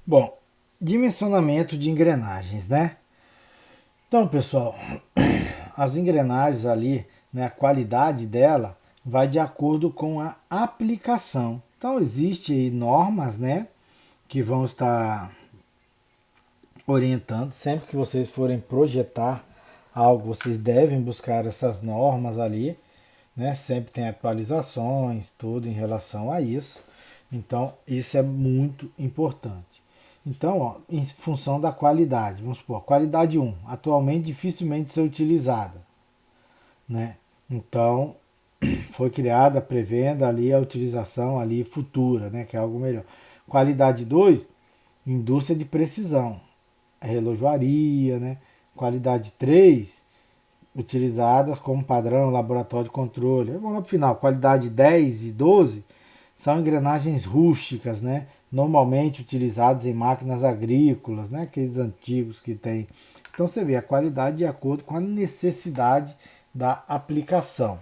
Bom, dimensionamento de engrenagens, né? Então, pessoal, as engrenagens ali, né, a qualidade dela vai de acordo com a aplicação. Então, existem normas, né, que vão estar orientando. Sempre que vocês forem projetar algo, vocês devem buscar essas normas ali, né? Sempre tem atualizações, tudo em relação a isso. Então, isso é muito importante. Então, ó, em função da qualidade, vamos supor, qualidade um atualmente dificilmente ser utilizada, né? Então, foi criada prevendo ali a utilização ali futura, né, que é algo melhor. Qualidade 2 indústria de precisão, relojoaria, né? Qualidade 3 utilizadas como padrão laboratório de controle. Vamos lá para o final, qualidade 10 e 12 são engrenagens rústicas, né? Normalmente utilizadas em máquinas agrícolas, né? Aqueles antigos que tem. Então você vê a qualidade de acordo com a necessidade da aplicação.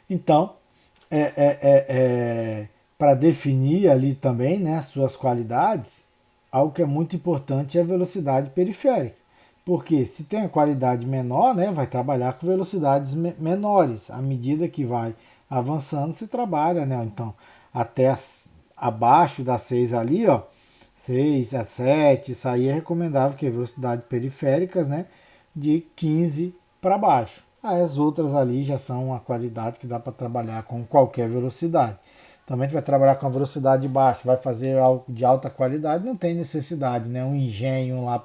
Então, para definir ali também, né, as suas qualidades, algo que é muito importante é a velocidade periférica. Porque se tem a qualidade menor, né, vai trabalhar com velocidades menores. À medida que vai avançando, se trabalha, né? Então, até abaixo das 6 ali, ó, 6 a 7, isso aí é recomendável que é velocidade periféricas, né, de 15 para baixo. As outras ali já são uma qualidade que dá para trabalhar com qualquer velocidade. Também a gente vai trabalhar com a velocidade baixa, vai fazer algo de alta qualidade, não tem necessidade, né? Um engenho lá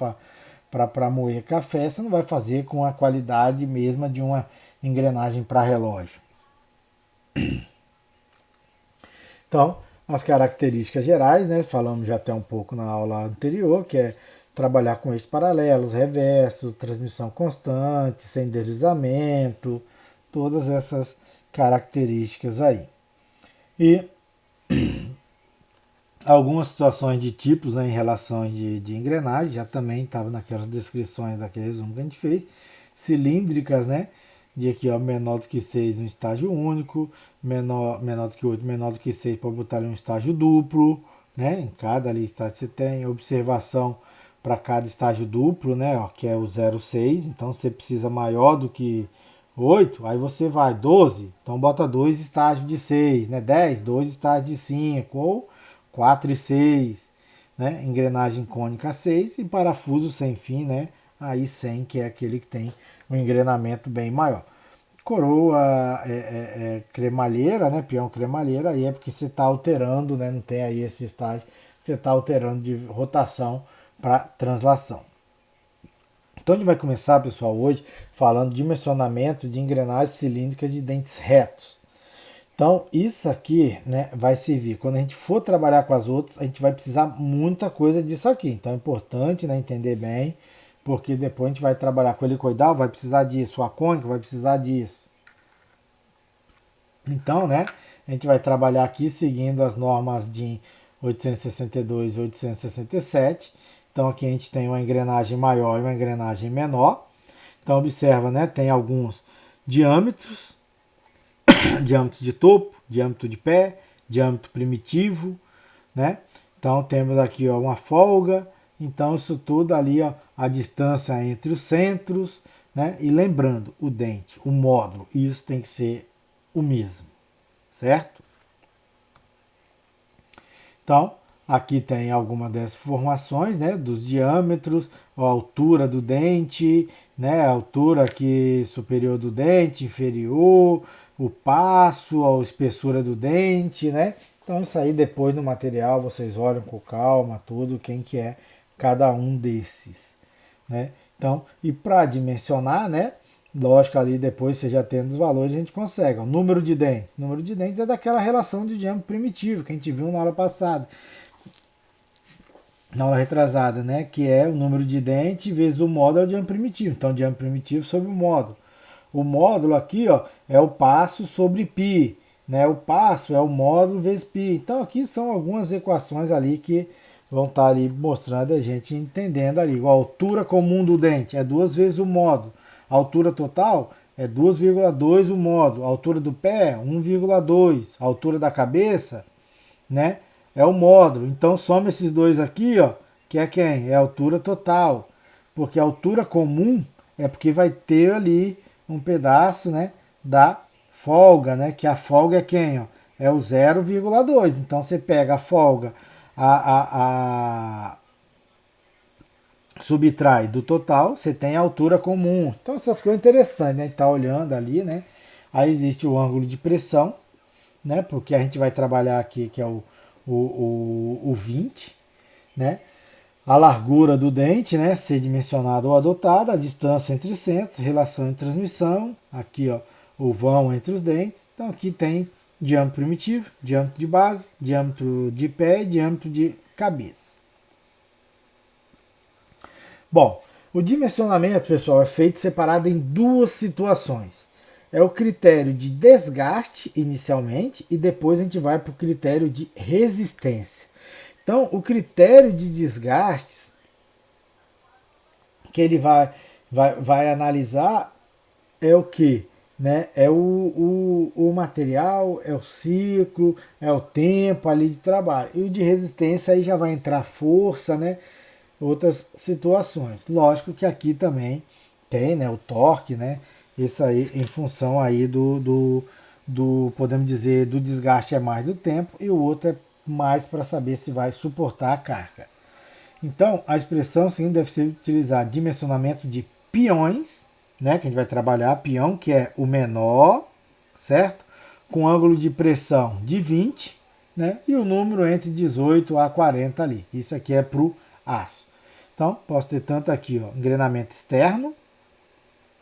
para moer café, você não vai fazer com a qualidade mesma de uma engrenagem para relógio. Então, as características gerais, né? Falamos já até um pouco na aula anterior, que é trabalhar com eixos paralelos, reversos, transmissão constante, sem deslizamento, todas essas características aí. E algumas situações de tipos, né, em relação de engrenagem, já também estava naquelas descrições daquele resumo que a gente fez, cilíndricas, né, de aqui ó, menor do que 6 um estágio único, menor do que 8 menor do que 6 para botar ali um estágio duplo, né, em cada ali estágio você tem observação para cada estágio duplo, né, ó, que é o 0,6, então você precisa maior do que 8, aí você vai 12, então bota dois estágios de 6, né, 10, dois estágios de 5, ou 4 e 6, né? Engrenagem cônica 6 e parafuso sem fim, né? Aí 100, que é aquele que tem um engrenamento bem maior. Coroa cremalheira, né? Peão cremalheira, aí é porque você está alterando, né? Não tem aí esse estágio, você está alterando de rotação para translação. Então a gente vai começar, pessoal, hoje falando de dimensionamento de engrenagens cilíndricas de dentes retos. Então, isso aqui, né, vai servir. Quando a gente for trabalhar com as outras, a gente vai precisar muita coisa disso aqui. Então, é importante, né, entender bem, porque depois a gente vai trabalhar com o helicoidal, vai precisar disso, o acônico vai precisar disso. Então, né, a gente vai trabalhar aqui seguindo as normas de 862 e 867. Então, aqui a gente tem uma engrenagem maior e uma engrenagem menor. Então, observa, né, tem alguns diâmetros, diâmetro de topo, diâmetro de pé, diâmetro primitivo, né? Então temos aqui ó, uma folga, então isso tudo ali ó, a distância entre os centros, né? E lembrando, o dente, o módulo, isso tem que ser o mesmo, certo? Então, aqui tem alguma dessas informações, né, dos diâmetros, a altura do dente, né, a altura aqui superior do dente, inferior, o passo, a espessura do dente, né? Então isso aí depois no material vocês olham com calma tudo, quem que é cada um desses, né? Então, e para dimensionar, né? Lógico, ali depois você já tendo os valores, a gente consegue. O número de dentes. O número de dentes é daquela relação de diâmetro primitivo que a gente viu na aula passada, na aula retrasada, né? Que é o número de dentes vezes o módulo é o diâmetro primitivo. Então, diâmetro primitivo sobre o módulo. O módulo aqui, ó, é o passo sobre π, né? O passo é o módulo vezes π. Então, aqui são algumas equações ali que vão estar ali mostrando a gente entendendo ali. A altura comum do dente é duas vezes o módulo. A altura total é 2,2 o módulo. A altura do pé, 1,2. A altura da cabeça, né? é o módulo. Então soma esses dois aqui, ó, que é quem? É a altura total. Porque a altura comum é porque vai ter ali um pedaço, né, da folga, né, que a folga é quem? Ó? É o 0,2. Então você pega a folga, a subtrai do total, você tem a altura comum. Então essas coisas interessantes, né? Tá olhando ali, né? Aí existe o ângulo de pressão, né? Porque a gente vai trabalhar aqui, que é o 20, né? A largura do dente, né? Ser dimensionada ou adotada, a distância entre centros, relação de transmissão, aqui, ó, o vão entre os dentes. Então aqui tem diâmetro primitivo, diâmetro de base, diâmetro de pé e diâmetro de cabeça. Bom, o dimensionamento, pessoal, é feito separado em duas situações. É o critério de desgaste inicialmente e depois a gente vai para o critério de resistência. Então, o critério de desgastes que ele vai analisar é o que? Né? É o material, é o ciclo, é o tempo ali de trabalho. E o de resistência aí já vai entrar força, né? Outras situações. Lógico que aqui também tem, né, o torque, né? Isso aí em função aí podemos dizer, do desgaste é mais do tempo e o outro é mais para saber se vai suportar a carga. Então, a expressão sim deve ser utilizada dimensionamento de peões, né, que a gente vai trabalhar peão, que é o menor, certo? Com ângulo de pressão de 20, né? E o número entre 18 a 40 ali. Isso aqui é para o aço. Então, posso ter tanto aqui, ó, engrenamento externo,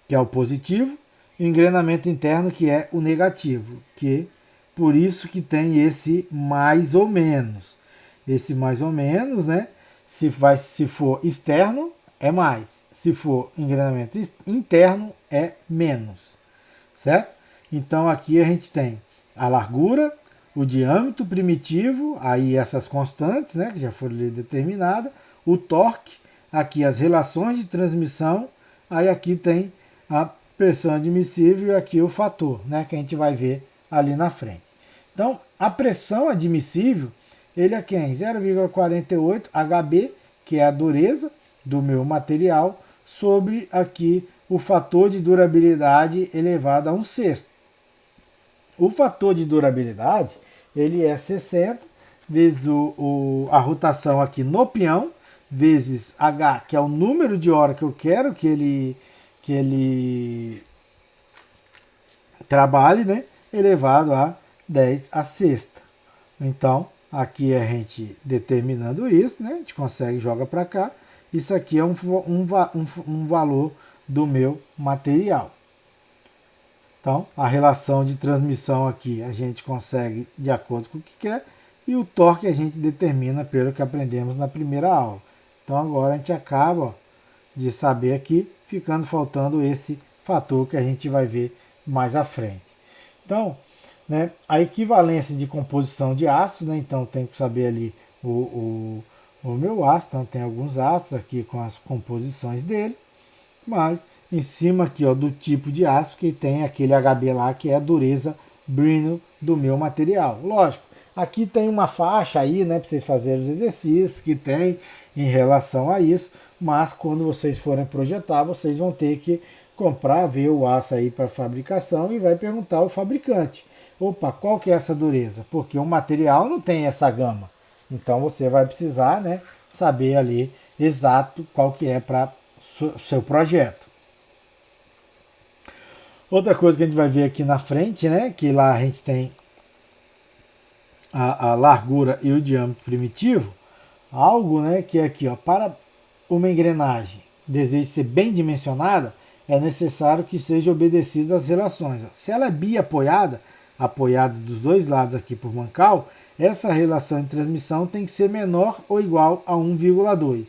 que é o positivo, e o engrenamento interno, que é o negativo, que por isso que tem esse mais ou menos. Esse mais ou menos, né? Se for externo, é mais. Se for engrenamento interno, é menos. Certo? Então aqui a gente tem a largura, o diâmetro primitivo, aí essas constantes, né, que já foram determinadas, o torque, aqui as relações de transmissão, aí aqui tem a pressão admissível e aqui o fator, né, que a gente vai ver ali na frente. Então, a pressão admissível, ele é quem? 0,48 HB, que é a dureza do meu material, sobre aqui o fator de durabilidade elevado a 1/6. O fator de durabilidade, ele é 60 vezes a rotação aqui no peão, vezes H, que é o número de hora que eu quero que ele trabalhe, né? Elevado a 10 a sexta. Então, aqui a gente determinando isso, né? A gente consegue joga para cá. Isso aqui é um valor do meu material. Então, a relação de transmissão aqui a gente consegue de acordo com o que quer e o torque a gente determina pelo que aprendemos na primeira aula. Então, agora a gente acaba, ó, de saber aqui, ficando faltando esse fator que a gente vai ver mais à frente. Então, né, a equivalência de composição de ácidos, né, então tem que saber ali o meu ácido, então tem alguns ácidos aqui com as composições dele, mas em cima aqui, ó, do tipo de ácido que tem aquele HB lá que é a dureza Brinell do meu material. Lógico, aqui tem uma faixa aí, né, para vocês fazerem os exercícios que tem em relação a isso, mas quando vocês forem projetar, vocês vão ter que comprar, ver o aço aí para fabricação e vai perguntar ao fabricante. Opa, qual que é essa dureza? Porque o material não tem essa gama. Então você vai precisar, né, saber ali exato qual que é para seu projeto. Outra coisa que a gente vai ver aqui na frente, né, que lá a gente tem a largura e o diâmetro primitivo, algo, né, que é aqui, ó, para uma engrenagem deseja ser bem dimensionada, é necessário que seja obedecida às relações. Se ela é biapoiada, apoiada dos dois lados aqui por mancal, essa relação de transmissão tem que ser menor ou igual a 1,2.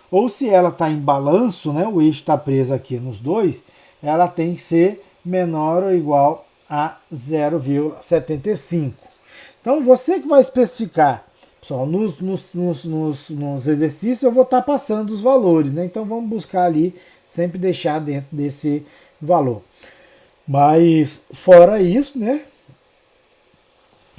Ou se ela está em balanço, né, o eixo está preso aqui nos dois, ela tem que ser menor ou igual a 0,75. Então você que vai especificar, pessoal, nos exercícios eu vou estar passando os valores, né? Então vamos buscar ali, sempre deixar dentro desse valor. Mas fora isso, né?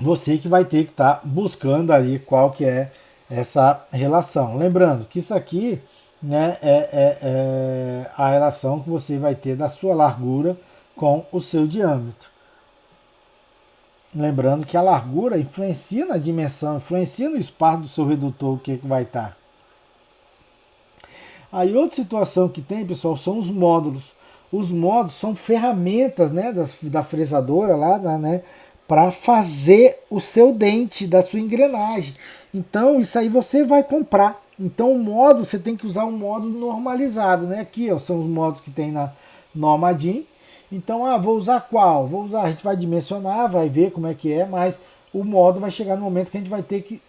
você que vai ter que estar buscando ali qual que é essa relação. Lembrando que isso aqui, né, é a relação que você vai ter da sua largura com o seu diâmetro. Lembrando que a largura influencia na dimensão, influencia no espaço do seu redutor, o que vai estar. Aí outra situação que tem, pessoal, são os módulos. Os módulos são ferramentas, né, da fresadora lá, né, para fazer o seu dente da sua engrenagem. Então isso aí você vai comprar. Então o módulo, você tem que usar um módulo normalizado, né? Aqui ó, são os módulos que tem na norma DIN. Então, vou usar qual? Vou usar, a gente vai dimensionar, vai ver como é que é, mas o módulo vai chegar no momento que a gente vai ter que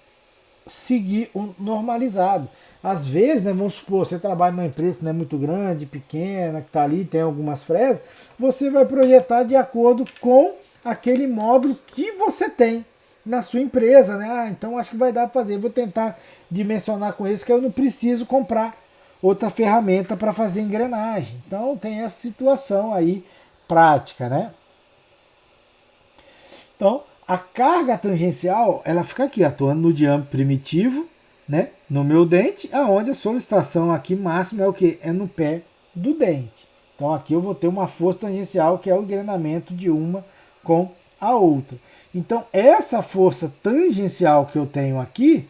seguir o normalizado. Às vezes, né, vamos supor, você trabalha numa empresa que não é muito grande, pequena, que está ali, tem algumas fresas, você vai projetar de acordo com aquele módulo que você tem na sua empresa, né? Então acho que vai dar para fazer. Vou tentar dimensionar com esse que eu não preciso comprar outra ferramenta para fazer engrenagem. Então tem essa situação aí prática, né? Então a carga tangencial ela fica aqui atuando no diâmetro primitivo, né? No meu dente, aonde a solicitação aqui máxima é o que? É no pé do dente. Então aqui eu vou ter uma força tangencial que é o engrenamento de uma com a outra. Então essa força tangencial que eu tenho aqui,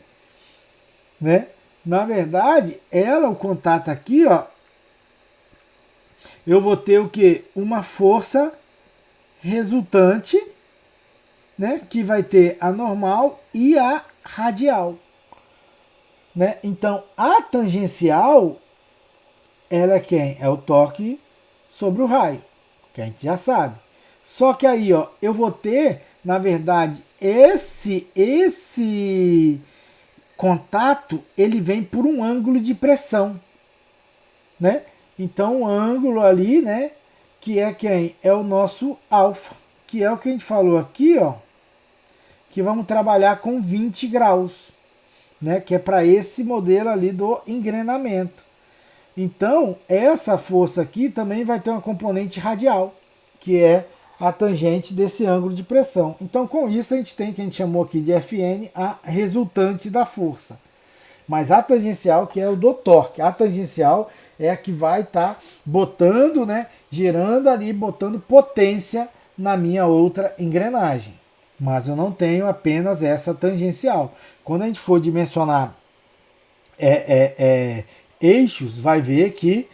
né? Na verdade, ela, o contato aqui, ó, eu vou ter o que? Uma força resultante, né? Que vai ter a normal e a radial, né? Então a tangencial, ela é quem? É o torque sobre o raio, que a gente já sabe. Só que aí, ó, eu vou ter, na verdade, esse contato, ele vem por um ângulo de pressão, né? Então, o ângulo ali, né, que é quem? É o nosso alfa, que é o que a gente falou aqui, ó, que vamos trabalhar com 20 graus, né, que é para esse modelo ali do engrenamento. Então, essa força aqui também vai ter uma componente radial, que é a tangente desse ângulo de pressão. Então, com isso, a gente tem, que a gente chamou aqui de Fn, a resultante da força. Mas a tangencial, que é o do torque, a tangencial é a que vai estar botando, né, gerando ali, botando potência na minha outra engrenagem. Mas eu não tenho apenas essa tangencial. Quando a gente for dimensionar eixos, vai ver que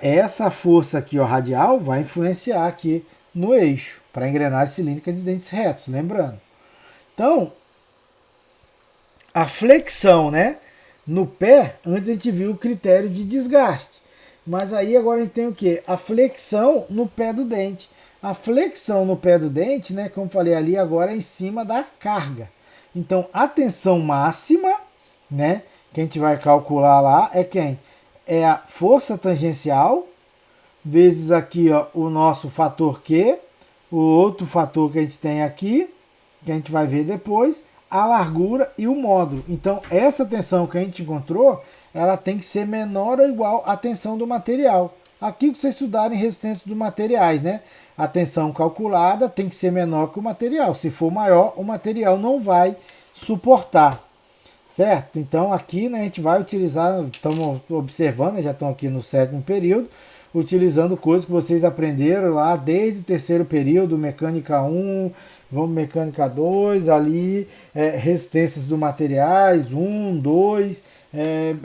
essa força aqui, ó, radial, vai influenciar aqui no eixo, para a engrenagem cilíndrica de dentes retos, lembrando. Então, a flexão, né, no pé, antes a gente viu o critério de desgaste. Mas aí agora a gente tem o que? A flexão no pé do dente. A flexão no pé do dente, né, como falei ali, agora é em cima da carga. Então, a tensão máxima, né, que a gente vai calcular lá é quem? É a força tangencial, vezes aqui ó, o nosso fator Q, o outro fator que a gente tem aqui, que a gente vai ver depois, a largura e o módulo. Então, essa tensão que a gente encontrou, ela tem que ser menor ou igual à tensão do material. Aqui que vocês estudarem resistência dos materiais, né? A tensão calculada tem que ser menor que o material. Se for maior, o material não vai suportar. Certo? Então aqui, né, a gente vai utilizar, estamos observando, já estão aqui no 7º período, utilizando coisas que vocês aprenderam lá desde o 3º período, mecânica 1, vamos mecânica 2, ali, resistências dos materiais, 1, 2,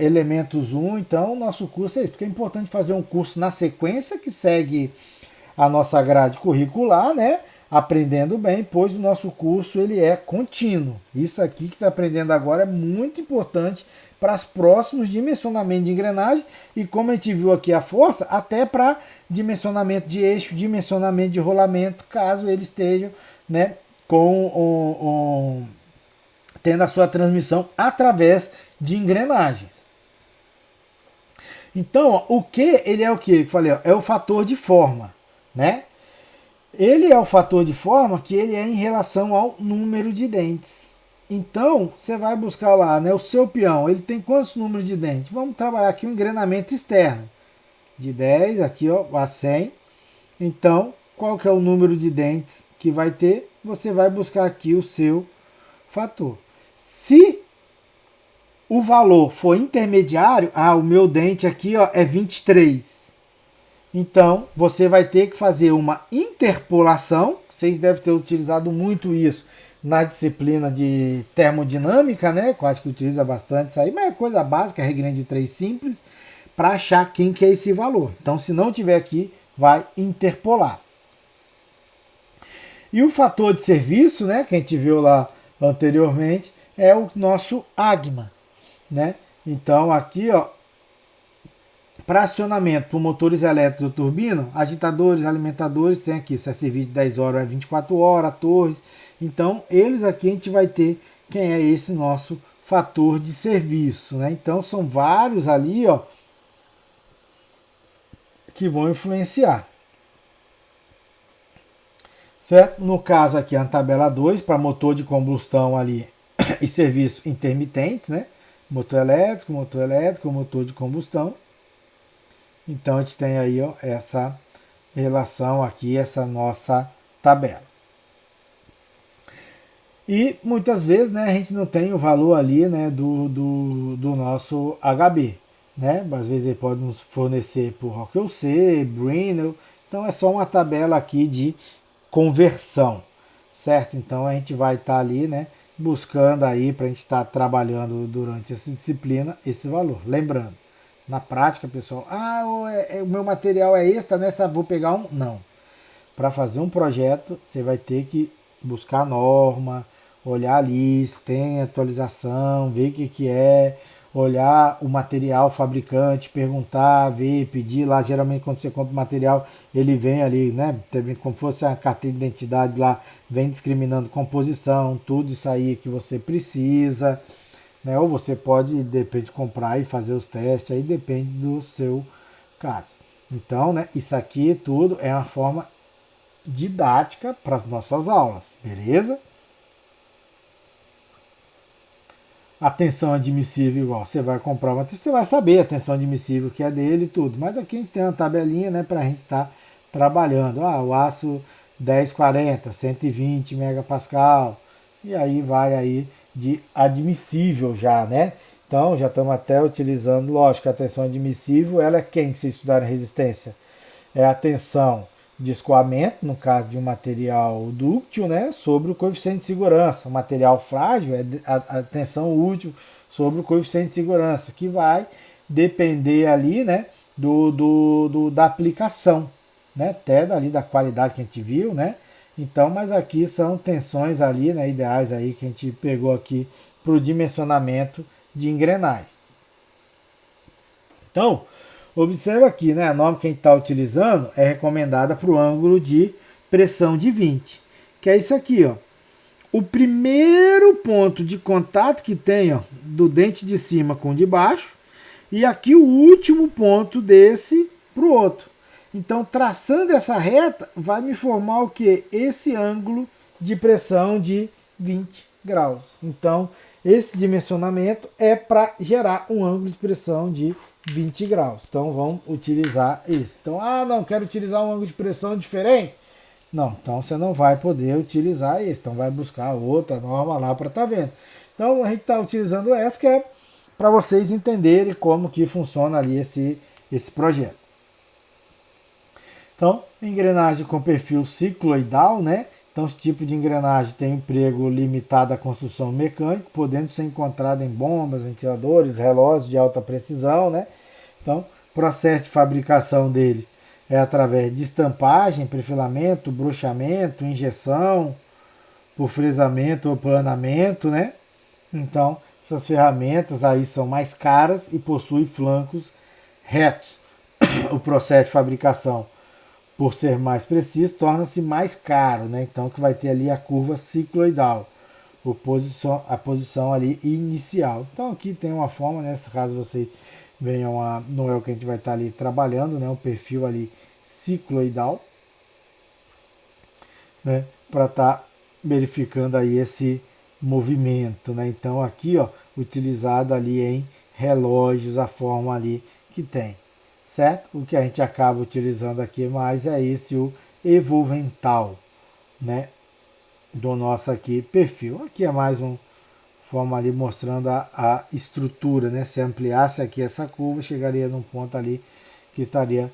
elementos 1. Então o nosso curso é isso, porque é importante fazer um curso na sequência que segue a nossa grade curricular, né? Aprendendo bem, pois o nosso curso ele é contínuo. Isso aqui que está aprendendo agora é muito importante para os próximos dimensionamentos de engrenagem e como a gente viu aqui a força, até para dimensionamento de eixo, dimensionamento de rolamento, caso eles estejam, né, tendo a sua transmissão através de engrenagens. Então, ó, o que ele é o que? Eu falei, ó, é o fator de forma, né? Ele é o fator de forma que ele é em relação ao número de dentes. Então, você vai buscar lá, né, o seu peão, ele tem quantos números de dentes? Vamos trabalhar aqui um engrenamento externo. De 10 aqui ó, a 100. Então, qual que é o número de dentes que vai ter? Você vai buscar aqui o seu fator. Se o valor for intermediário, o meu dente aqui ó, é 23. Então, você vai ter que fazer uma interpolação. Vocês devem ter utilizado muito isso na disciplina de termodinâmica, né? Que eu acho que utiliza bastante isso aí, mas é coisa básica, regrinha de 3 simples, para achar quem que é esse valor. Então, se não tiver aqui, vai interpolar. E o fator de serviço, né, que a gente viu lá anteriormente, é o nosso AGMA, né? Então, aqui, ó, para acionamento por motores elétricos ou turbina, agitadores, alimentadores, tem aqui, se é serviço de 10 horas é 24 horas, torres. Então, eles aqui a gente vai ter quem é esse nosso fator de serviço, né? Então, são vários ali, ó, que vão influenciar. Certo? No caso aqui, a tabela 2, para motor de combustão ali e serviço intermitentes, né? Motor elétrico, motor de combustão. Então, a gente tem aí ó, essa relação aqui, essa nossa tabela. E muitas vezes né, a gente não tem o valor ali né, do nosso HB. Né? Às vezes ele pode nos fornecer por RockLC, Brinell. Então é só uma tabela aqui de conversão, certo? Então a gente vai estar ali né, buscando aí para a gente estar trabalhando durante essa disciplina esse valor. Lembrando, na prática, pessoal, o meu material é extra, nessa vou pegar um. Não. Para fazer um projeto, você vai ter que buscar a norma, olhar ali se tem atualização, ver o que é, olhar o material fabricante, perguntar, ver, pedir lá. Geralmente quando você compra o material, ele vem ali, né? Como fosse a carteira de identidade lá, vem discriminando composição, tudo isso aí que você precisa. Né? Ou você pode, de repente, comprar e fazer os testes, aí depende do seu caso. Então, né, isso aqui tudo é uma forma didática para as nossas aulas, beleza? Atenção admissível igual, você vai comprar uma, você vai saber a atenção admissível que é dele e tudo, mas aqui a gente tem uma tabelinha, né, para a gente estar trabalhando. O aço 1040, 120 megapascal, e aí vai aí de admissível já, né? Então já estamos até utilizando, lógico, a tensão admissível, ela é quem que vocês estudaram resistência? É a tensão de escoamento, no caso de um material dúctil, né, sobre o coeficiente de segurança. O material frágil é a tensão útil sobre o coeficiente de segurança, que vai depender ali, né, da aplicação, né, até dali da qualidade que a gente viu, né. Então, mas aqui são tensões ali, né, ideais aí que a gente pegou aqui para o dimensionamento de engrenagens. Então, observa aqui, né, a norma que a gente está utilizando é recomendada para o ângulo de pressão de 20, que é isso aqui, ó. O primeiro ponto de contato que tem, ó, do dente de cima com o de baixo, e aqui o último ponto desse para o outro. Então, traçando essa reta, vai me formar o que? Esse ângulo de pressão de 20 graus. Então, esse dimensionamento é para gerar um ângulo de pressão de 20 graus. Então, vamos utilizar esse. Então, não, quero utilizar um ângulo de pressão diferente. Não, então você não vai poder utilizar esse. Então, vai buscar outra norma lá para estar vendo. Então, a gente está utilizando essa que é para vocês entenderem como que funciona ali esse projeto. Então, engrenagem com perfil cicloidal, né? Então, esse tipo de engrenagem tem emprego limitado à construção mecânica, podendo ser encontrado em bombas, ventiladores, relógios de alta precisão, né? Então, o processo de fabricação deles é através de estampagem, perfilamento, bruxamento, injeção, por frisamento ou planamento, né? Então, essas ferramentas aí são mais caras e possuem flancos retos. O processo de fabricação, por ser mais preciso, torna-se mais caro, né? Então que vai ter ali a curva cicloidal, a posição ali inicial. Então aqui tem uma forma, né? Caso vocês venham não é o que a gente vai estar ali trabalhando, né? O perfil ali cicloidal, né? Para estar verificando aí esse movimento, né? Então aqui, ó, utilizado ali em relógios, a forma ali que tem. Certo? O que a gente acaba utilizando aqui mais é o evolvental, né? Do nosso aqui perfil. Aqui é mais forma ali mostrando a estrutura, né? Se ampliasse aqui essa curva, chegaria num ponto ali que estaria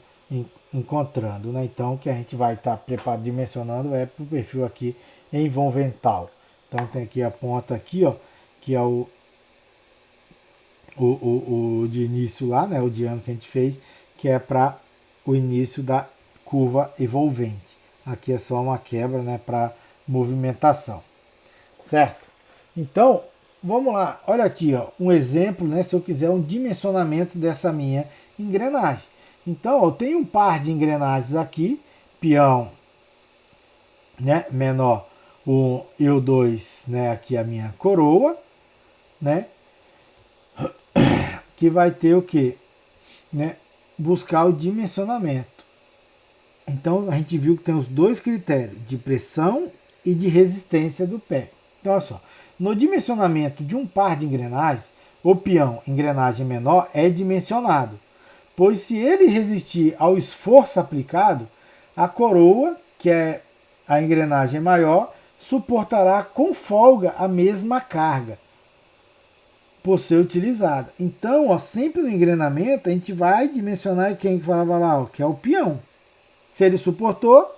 encontrando, né? Então, o que a gente vai estar preparado dimensionando é para o perfil aqui envolvental. Então, tem aqui a ponta aqui, ó, que é o de início lá, né? O diâmetro que a gente fez, que é para o início da curva envolvente. Aqui é só uma quebra, né? Para movimentação, certo? Então, vamos lá. Olha aqui, ó, um exemplo, né? Se eu quiser um dimensionamento dessa minha engrenagem. Então, eu tenho um par de engrenagens aqui, peão, né, menor, o EU2, né, aqui a minha coroa, né, que vai ter o que, né, buscar o dimensionamento. Então, a gente viu que tem os dois critérios, de pressão e de resistência do pé. Então, olha só, no dimensionamento de um par de engrenagens, o peão, engrenagem menor, é dimensionado, pois se ele resistir ao esforço aplicado, a coroa, que é a engrenagem maior, suportará com folga a mesma carga por ser utilizada. Então, ó, sempre no engrenamento, a gente vai dimensionar quem que falava lá, ó, que é o peão. Se ele suportou,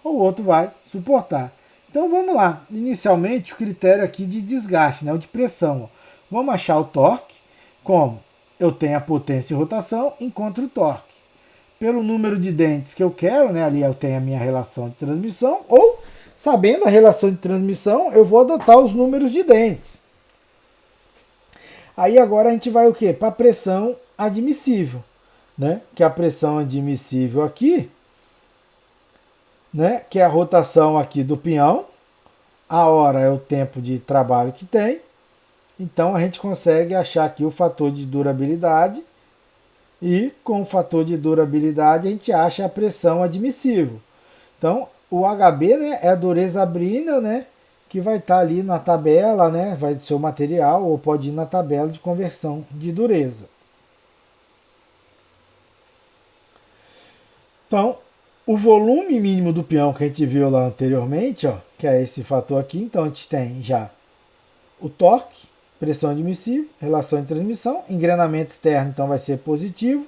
o outro vai suportar. Então, vamos lá. Inicialmente, o critério aqui de desgaste, né, o de pressão. Ó. Vamos achar o torque, como eu tenho a potência e rotação, encontro o torque. Pelo número de dentes que eu quero, né, ali eu tenho a minha relação de transmissão, ou, sabendo a relação de transmissão, eu vou adotar os números de dentes. Aí agora a gente vai o quê? Para a pressão admissível, né? Que é a pressão admissível aqui, né? Que é a rotação aqui do peão, a hora é o tempo de trabalho que tem, então a gente consegue achar aqui o fator de durabilidade e com o fator de durabilidade a gente acha a pressão admissível. Então o HB, né, é a dureza Brinell, né, que vai estar ali na tabela, né, vai ser o material ou pode ir na tabela de conversão de dureza. Então o volume mínimo do peão que a gente viu lá anteriormente, ó, que é esse fator aqui, então a gente tem já o torque, pressão admissível, relação de transmissão, engrenamento externo, então vai ser positivo,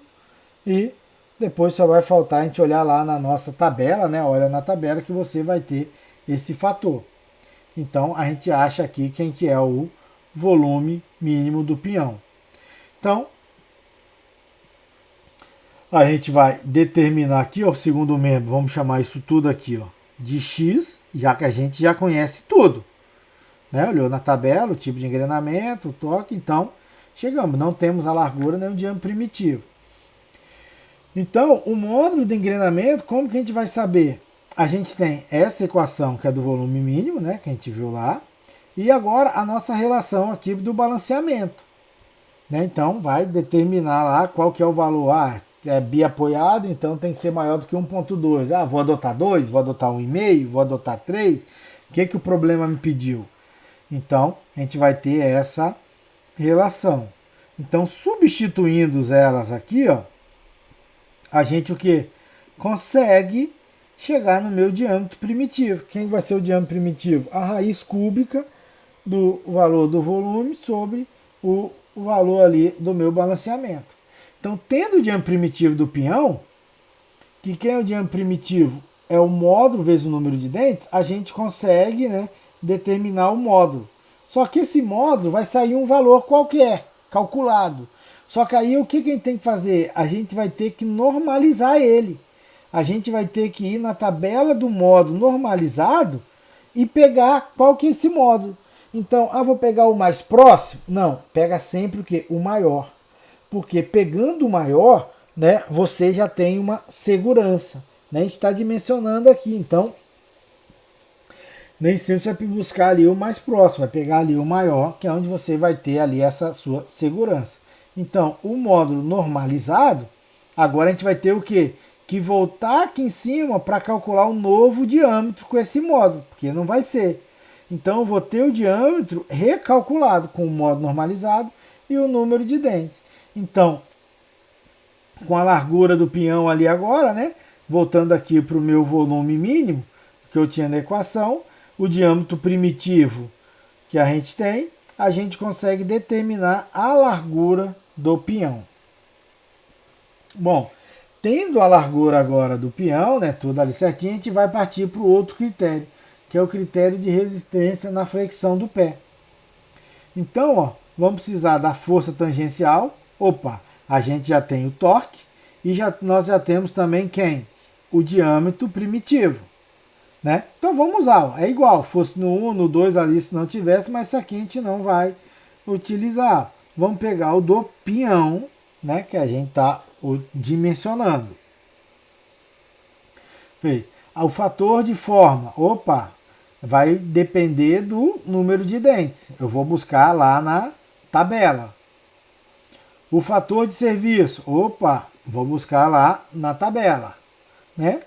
e depois só vai faltar a gente olhar lá na nossa tabela, né? Olha na tabela que você vai ter esse fator. Então a gente acha aqui quem que é o volume mínimo do peão. Então a gente vai determinar aqui, ó, o segundo membro, vamos chamar isso tudo aqui, ó, de X, já que a gente já conhece tudo. Né? Olhou na tabela o tipo de engrenamento, o torque, então chegamos, não temos a largura nem o diâmetro primitivo. Então, o módulo de engrenamento, como que a gente vai saber? A gente tem essa equação que é do volume mínimo, né, que a gente viu lá, e agora a nossa relação aqui do balanceamento. Né? Então, vai determinar lá qual que é o valor. Ah, é biapoiado, então tem que ser maior do que 1.2. Ah, vou adotar 2, vou adotar 1,5, vou adotar 3. O que o problema me pediu? Então, a gente vai ter essa relação. Então, substituindo elas aqui, ó, a gente o que? Consegue chegar no meu diâmetro primitivo. Quem vai ser o diâmetro primitivo? A raiz cúbica do valor do volume sobre o valor ali do meu balanceamento. Então, tendo o diâmetro primitivo do peão, que quem é o diâmetro primitivo? É o módulo vezes o número de dentes, a gente consegue, né, determinar o módulo. Só que esse módulo vai sair um valor qualquer, calculado. Só que aí o que a gente tem que fazer? A gente vai ter que normalizar ele. A gente vai ter que ir na tabela do módulo normalizado e pegar qual que é esse módulo. Então, vou pegar o mais próximo? Não, pega sempre o quê? O maior. Porque pegando o maior, né, você já tem uma segurança. Né? A gente está dimensionando aqui, então nem sempre você vai buscar ali o mais próximo, vai pegar ali o maior, que é onde você vai ter ali essa sua segurança. Então, o módulo normalizado, agora a gente vai ter o quê? Que voltar aqui em cima para calcular um novo diâmetro com esse módulo, porque não vai ser. Então, eu vou ter o diâmetro recalculado com o módulo normalizado e o número de dentes. Então, com a largura do peão ali agora, né? Voltando aqui para o meu volume mínimo, que eu tinha na equação, o diâmetro primitivo que a gente tem, a gente consegue determinar a largura do peão. Bom, tendo a largura agora do peão, né, tudo ali certinho, a gente vai partir para o outro critério, que é o critério de resistência na flexão do pé. Então, ó, vamos precisar da força tangencial. Opa, a gente já tem o torque e nós já temos também quem? O diâmetro primitivo. Né? Então vamos usar, ó, é igual, fosse no 1, no 2 ali se não tivesse, mas isso aqui a gente não vai utilizar. Vamos pegar o do peão, né, que a gente está dimensionando. Fez. O fator de forma, opa, vai depender do número de dentes. Eu vou buscar lá na tabela. O fator de serviço, opa, vou buscar lá na tabela, né?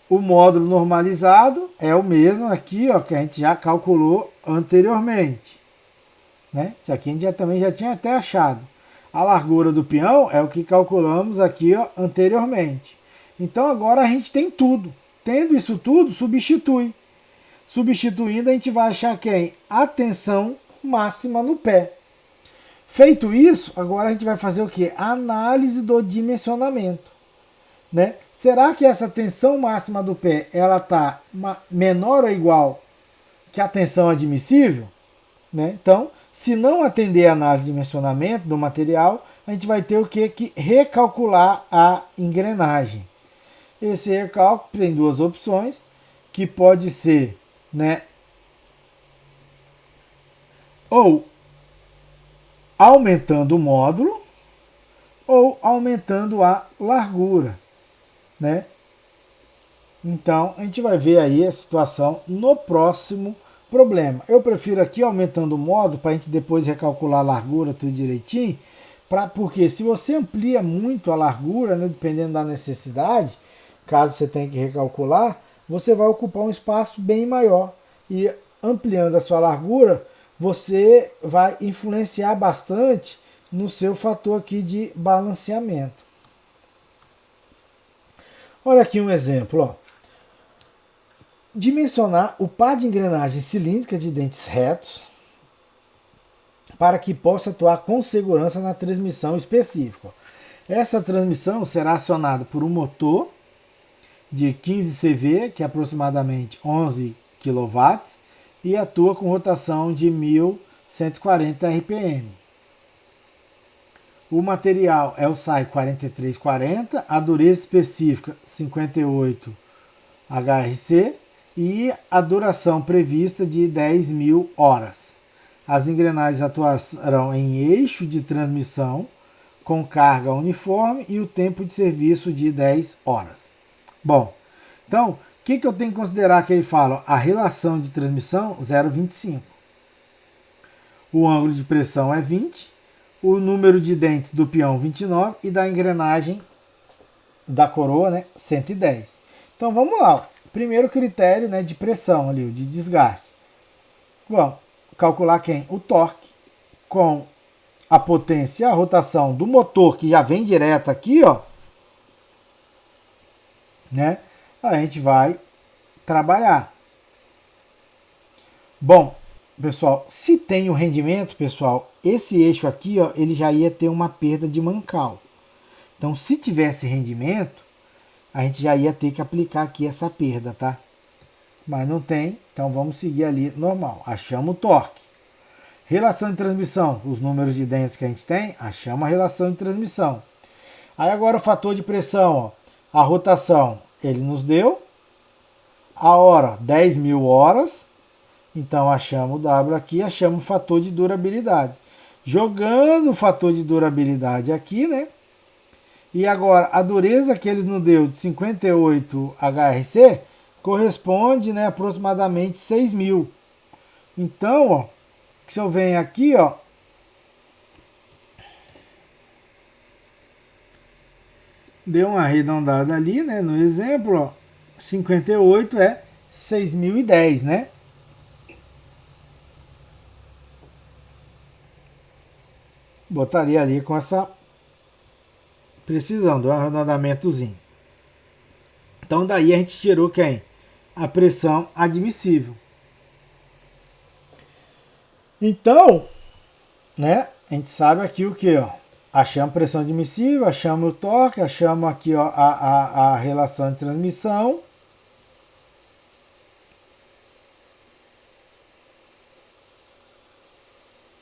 O módulo normalizado é o mesmo aqui, ó, que a gente já calculou anteriormente, né? Isso aqui a gente também já tinha até achado. A largura do peão é o que calculamos aqui, ó, anteriormente. Então agora a gente tem tudo. Tendo isso tudo, substitui. Substituindo, a gente vai achar quem? A tensão máxima no pé. Feito isso, agora a gente vai fazer o quê? A análise do dimensionamento, né? Será que essa tensão máxima do pé ela está menor ou igual que a tensão admissível? Né? Então, se não atender a análise de dimensionamento do material, a gente vai ter o quê? Que recalcular a engrenagem. Esse recálculo tem duas opções, que pode ser, né, ou aumentando o módulo ou aumentando a largura, né? Então a gente vai ver aí a situação no próximo problema. Eu prefiro aqui aumentando o módulo para a gente depois recalcular a largura tudo direitinho, porque se você amplia muito a largura, né, dependendo da necessidade, caso você tenha que recalcular, você vai ocupar um espaço bem maior e ampliando a sua largura, você vai influenciar bastante no seu fator aqui de balanceamento. Olha aqui um exemplo, ó. Dimensionar o par de engrenagem cilíndrica de dentes retos para que possa atuar com segurança na transmissão específica. Essa transmissão será acionada por um motor de 15 CV, que é aproximadamente 11 kW, e atua com rotação de 1140 RPM. O material é o SAI 4340, a dureza específica 58 HRC e a duração prevista de 10.000 horas. As engrenagens atuarão em eixo de transmissão com carga uniforme e o tempo de serviço de 10 horas. Bom, então, o que eu tenho que considerar que ele fala? A relação de transmissão 0,25. O ângulo de pressão é 20, o número de dentes do peão 29 e da engrenagem da coroa, né, 110. Então vamos lá. Primeiro critério, né, de pressão ali, de desgaste. Vamos calcular quem? O torque com a potência e a rotação do motor que já vem direto aqui, ó, né? A gente vai trabalhar. Bom, pessoal, se tem o rendimento, pessoal, esse eixo aqui, ó, ele já ia ter uma perda de mancal. Então, se tivesse rendimento, a gente já ia ter que aplicar aqui essa perda, tá? Mas não tem, então vamos seguir ali normal. Achamos o torque. Relação de transmissão, os números de dentes que a gente tem, achamos a relação de transmissão. Aí agora o fator de pressão, ó, a rotação, ele nos deu. A hora, 10.000 horas. Então achamos o W aqui, achamos o fator de durabilidade. Jogando o fator de durabilidade aqui, né? E agora a dureza que eles nos deu de 58 HRC corresponde, né, aproximadamente 6.000. Então, ó, se eu venho aqui, ó, deu uma arredondada ali, né, no exemplo, ó, 58 é 6.010, né? Botaria ali com essa precisão, do arredondamentozinho. Então daí a gente tirou quem? A pressão admissível. Então, né, a gente sabe aqui o que, ó. Achamos a pressão admissível, achamos o torque, achamos aqui, ó, a relação de transmissão.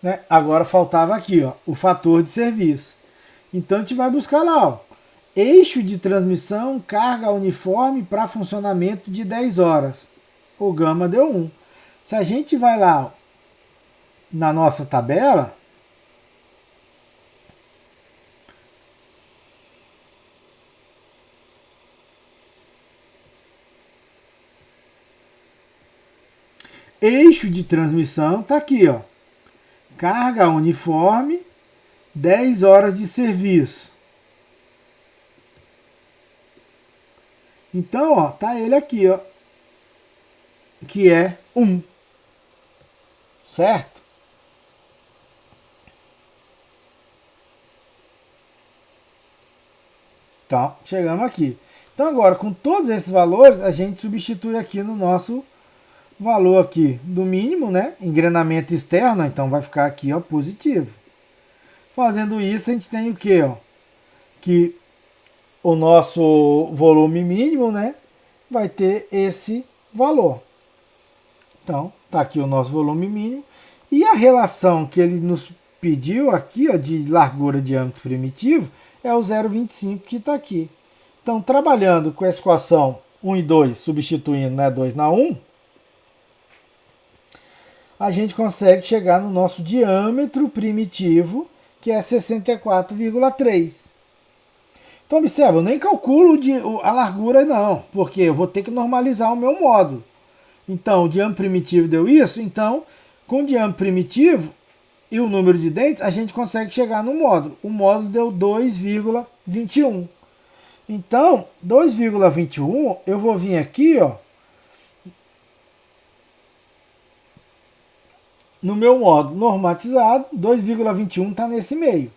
Né? Agora faltava aqui, ó, o fator de serviço. Então a gente vai buscar lá, ó, eixo de transmissão, carga uniforme para funcionamento de 10 horas. O gama deu 1. Se a gente vai lá, ó, na nossa tabela, eixo de transmissão está aqui, ó. Carga uniforme, 10 horas de serviço. Então, ó, tá ele aqui, ó, que é 1. Certo? Então, chegamos aqui. Então, agora, com todos esses valores, a gente substitui aqui no nosso valor aqui do mínimo, né? Engrenamento externo, então vai ficar aqui, ó, positivo. Fazendo isso, a gente tem o quê, ó? Que o nosso volume mínimo, né, vai ter esse valor. Então, tá aqui o nosso volume mínimo. E a relação que ele nos pediu aqui, ó, de largura de diâmetro primitivo, é o 0,25 que está aqui. Então, trabalhando com essa equação 1 e 2, substituindo, né, 2 na 1, a gente consegue chegar no nosso diâmetro primitivo, que é 64,3. Então, observa, eu nem calculo a largura não, porque eu vou ter que normalizar o meu módulo. Então, o diâmetro primitivo deu isso, então, com o diâmetro primitivo e o número de dentes, a gente consegue chegar no módulo. O módulo deu 2,21. Então, 2,21, eu vou vir aqui, ó, no meu módulo normatizado, 2,21 está nesse meio.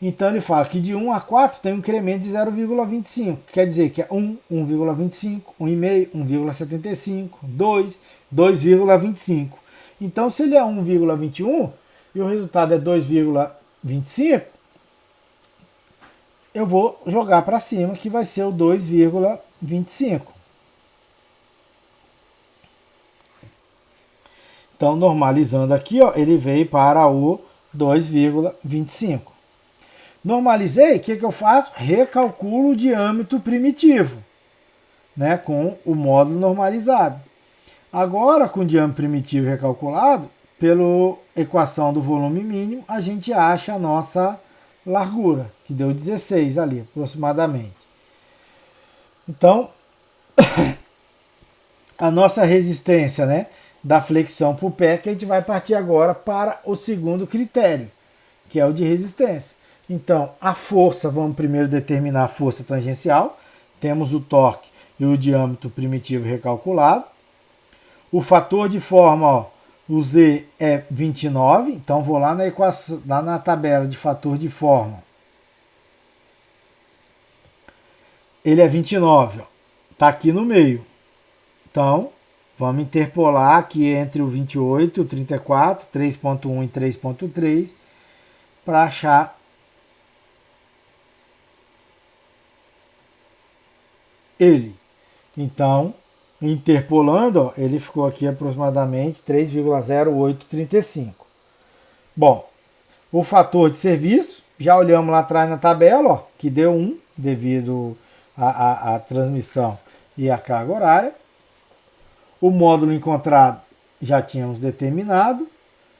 Então ele fala que de 1 a 4 tem um incremento de 0,25. Quer dizer que é 1, 1,25, 1,5, 1,75, 2, 2,25. Então se ele é 1,21 e o resultado é 2,25, eu vou jogar para cima que vai ser o 2,25. Então, normalizando aqui, ó, ele veio para o 2,25. Normalizei, o que eu faço? Recalculo o diâmetro primitivo, né, com o módulo normalizado. Agora, com o diâmetro primitivo recalculado, pela equação do volume mínimo, a gente acha a nossa largura, que deu 16 ali, aproximadamente. Então, a nossa resistência, né, da flexão por pé, que a gente vai partir agora para o segundo critério, que é o de resistência. Então, a força, vamos primeiro determinar a força tangencial. Temos o torque e o diâmetro primitivo recalculado. O fator de forma, ó, o Z é 29, então vou lá na equação, lá na tabela de fator de forma. Ele é 29, ó, tá aqui no meio. Então, vamos interpolar aqui entre o 28 e o 34, 3.1 e 3.3, para achar ele. Então, interpolando, ó, ele ficou aqui aproximadamente 3,0835. Bom, o fator de serviço, já olhamos lá atrás na tabela, ó, que deu 1 devido à transmissão e à carga horária. O módulo encontrado já tínhamos determinado,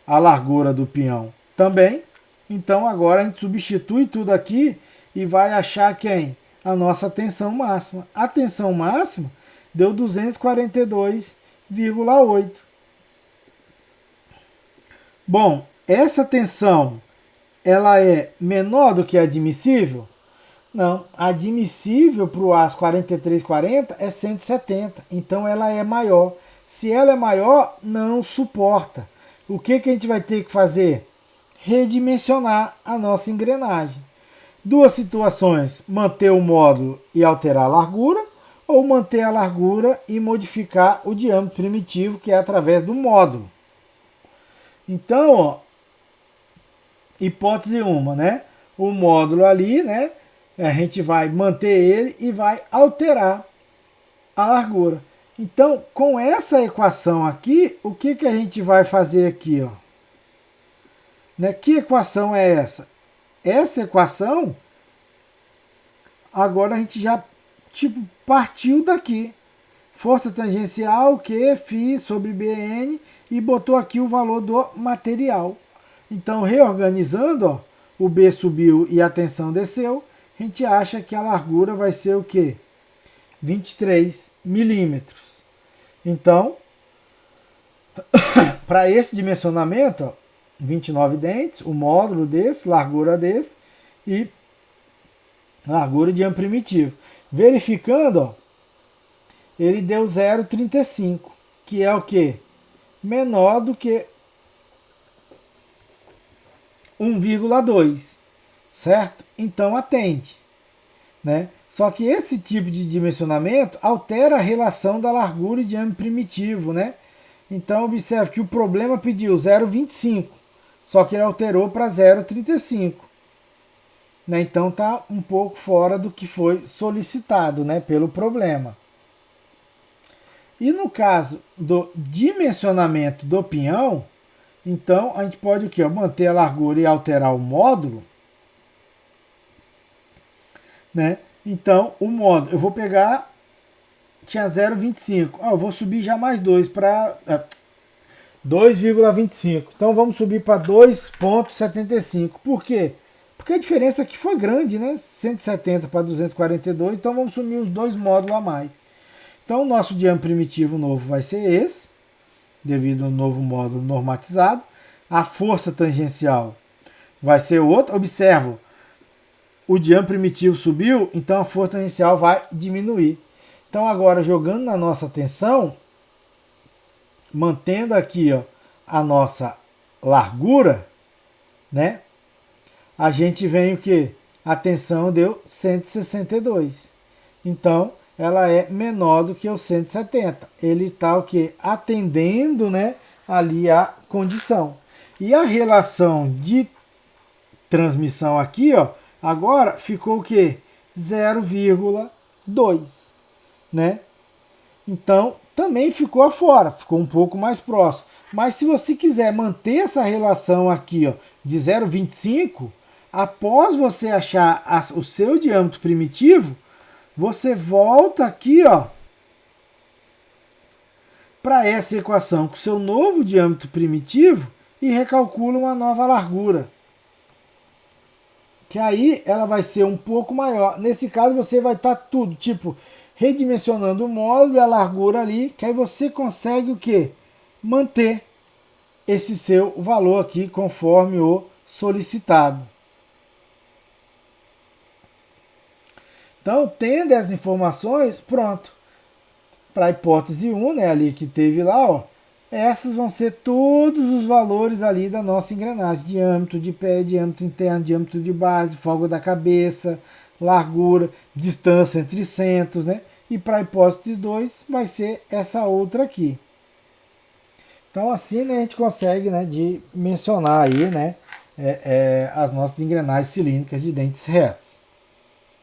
a largura do peão também. Então agora a gente substitui tudo aqui e vai achar quem? A nossa tensão máxima. A tensão máxima deu 242,8. Bom, essa tensão, ela é menor do que a admissível? Não, a admissível para o aço 4340 é 170, então ela é maior. Se ela é maior, não suporta. O que a gente vai ter que fazer? Redimensionar a nossa engrenagem. Duas situações, manter o módulo e alterar a largura, ou manter a largura e modificar o diâmetro primitivo, que é através do módulo. Então, ó, hipótese 1, né? O módulo ali, né? A gente vai manter ele e vai alterar a largura. Então, com essa equação aqui, o que, que a gente vai fazer aqui, ó? Né? Que equação é essa? Essa equação, agora a gente já tipo partiu daqui. Força tangencial Q φ sobre Bn e botou aqui o valor do material. Então, reorganizando, ó, o B subiu e a tensão desceu, a gente acha que a largura vai ser o quê? 23 milímetros. Então, para esse dimensionamento, ó, 29 dentes, o módulo desse, largura desse e largura de âmbito primitivo. Verificando, ó, ele deu 0,35, que é o que? Menor do que 1,2, certo? Então atende, né? Só que esse tipo de dimensionamento altera a relação da largura e diâmetro primitivo, né? Então observe que o problema pediu 0,25, só que ele alterou para 0,35. Né? Então está um pouco fora do que foi solicitado, né, pelo problema. E no caso do dimensionamento do pinhão, então a gente pode o quê? Manter a largura e alterar o módulo, né? Então o módulo, eu vou pegar, tinha 0,25, eu vou subir já mais 2 para 2,25. Então vamos subir para 2,75. Por quê? Porque a diferença aqui foi grande, né? 170 para 242, então vamos sumir os dois módulos a mais. Então o nosso diâmetro primitivo novo vai ser esse, devido ao novo módulo normatizado. A força tangencial vai ser outro. Observa, o diâmetro primitivo subiu, então a força tangencial vai diminuir. Então agora, jogando na nossa tensão, mantendo aqui, ó, a nossa largura, né? A gente vem o que? A tensão deu 162. Então, ela é menor do que o 170. Ele está o que? Atendendo, né, ali a condição. E a relação de transmissão aqui, ó, agora ficou o que? 0,2, né? Então, também ficou fora, ficou um pouco mais próximo. Mas se você quiser manter essa relação aqui, ó, de 0,25, após você achar o seu diâmetro primitivo, você volta aqui, ó, para essa equação com o seu novo diâmetro primitivo e recalcula uma nova largura. Que aí ela vai ser um pouco maior. Nesse caso você vai estar tudo, tipo, redimensionando o módulo e a largura ali, que aí você consegue o quê? Manter esse seu valor aqui conforme o solicitado. Então, tendo as informações, pronto. Para a hipótese 1, né, ali que teve lá, ó, essas vão ser todos os valores ali da nossa engrenagem. Diâmetro de pé, diâmetro interno, diâmetro de base, folga da cabeça, largura, distância entre centros, né? E para a hipótese 2 vai ser essa outra aqui. Então assim, né, a gente consegue, né, de mencionar aí, né, as nossas engrenagens cilíndricas de dentes retos.